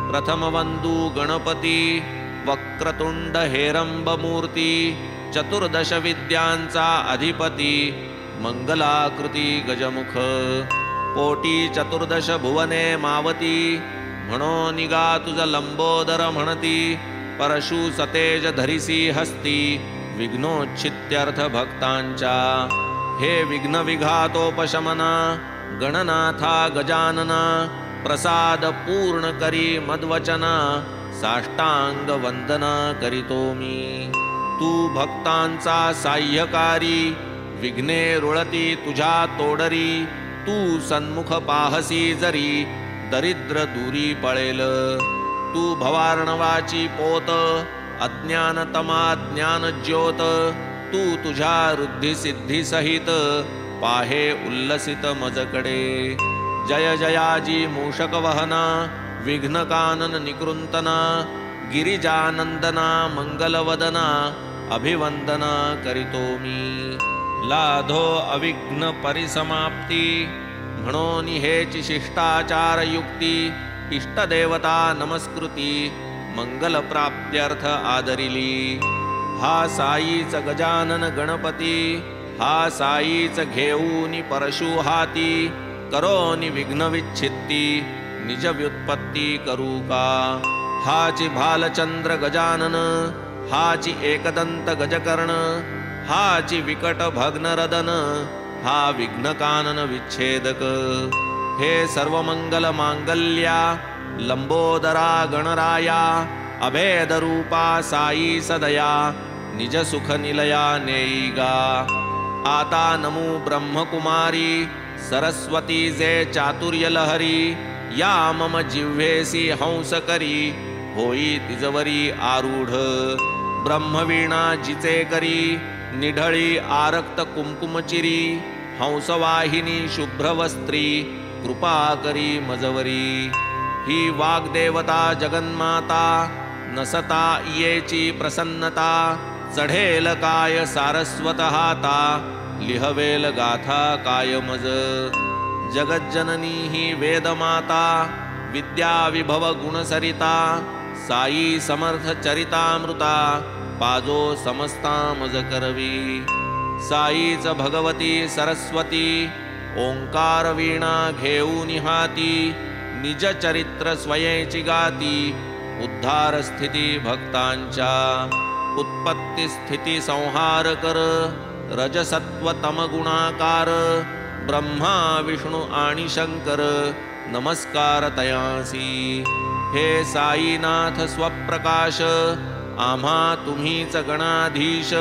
प्रथमवंदू गणपती वक्रतुंड हेरंबमूर्ती चतुर्दश विद्यांचा अधिपती मंगलाकृती गजमुख पोटी चतुर्दश भुवने मावती म्हणो निगा तुझ लंबोदर म्हणती परशु सतेज धरिसी हस्ती विघ्नोच्छित्यर्थ भक्तांच्या हे विघ्न विघातोपशमना गणनाथा गजानना प्रसाद पूर्ण करी मद्वचना साष्टांग वंदना करीतो मी तू भक्तांचा साह्यकारी विघ्ने रुळती तुझ्या तोडरी तू सन्मुख पाहसी जरी दरिद्र दूरी पळेल तू भवार्णवाची पोत अज्ञानतमा ज्ञान ज्योत तू तुझ्या रुद्धी सिद्धी सहित पाहे उल्लसित मजकडे जय जयाजी मूषक वहना विघ्न कानन निकृंतना गिरिजानंदना मंगलवदना अभिवंदना करीतो मी लाधो अविघ्न परिसमाप्ती म्हणून हेची शिष्टाचार युक्ती इष्टदेवता नमस्कृती मंगल प्राप्त्यर्थ आदरिली हा साईच गजानन गणपती हा साईच घेऊनी परशु हाती करोनी विघ्न विच्छित्ती निज व्युत्पत्ती करू का हाची भालचंद्र गजानन हाची एकदंत गजकर्ण हाची विकट भग्नरदन हा विघ्नकानन विच्छेदक हे सर्वमंगल मांगल्या लंबोदरा गणराया अभेद रूपा साई सदया निज सुख निलया नेईगा आता नमो ब्रह्मकुमारी सरस्वती जे चातुर्य लहरी या मम जिव्हेसी हंस करी होई तिजवरी आरूढ ब्रह्मवीणा जिचे करी निढळी आरक्त कुंकुमचिरी हंसवाहिनी शुभ्रवस्त्री कृपा करी मजवरी ही वाग्देवता जगन्माता नसता येची प्रसन्नता चढेल काय सारस्वत हाता लिहवेल गाथा काय मज जगज्जननी ही वेदमाता विद्या विभव गुणसरिता साई समर्थ चरितामृता पाजो समस्ता मज करवी साईच भगवती सरस्वती ओंकार वीणा घेऊन हाती निज चरित्र स्वयेची गाती उद्धार स्थिती भक्तांच्या उत्पत्ती स्थिती संहार कर रजसत्व तम गुणाकार ब्रह्मा विष्णू आणि शंकर नमस्कार तयासी हे साईनाथ स्वप्रकाश आम्हा तुम्हीच गणाधीश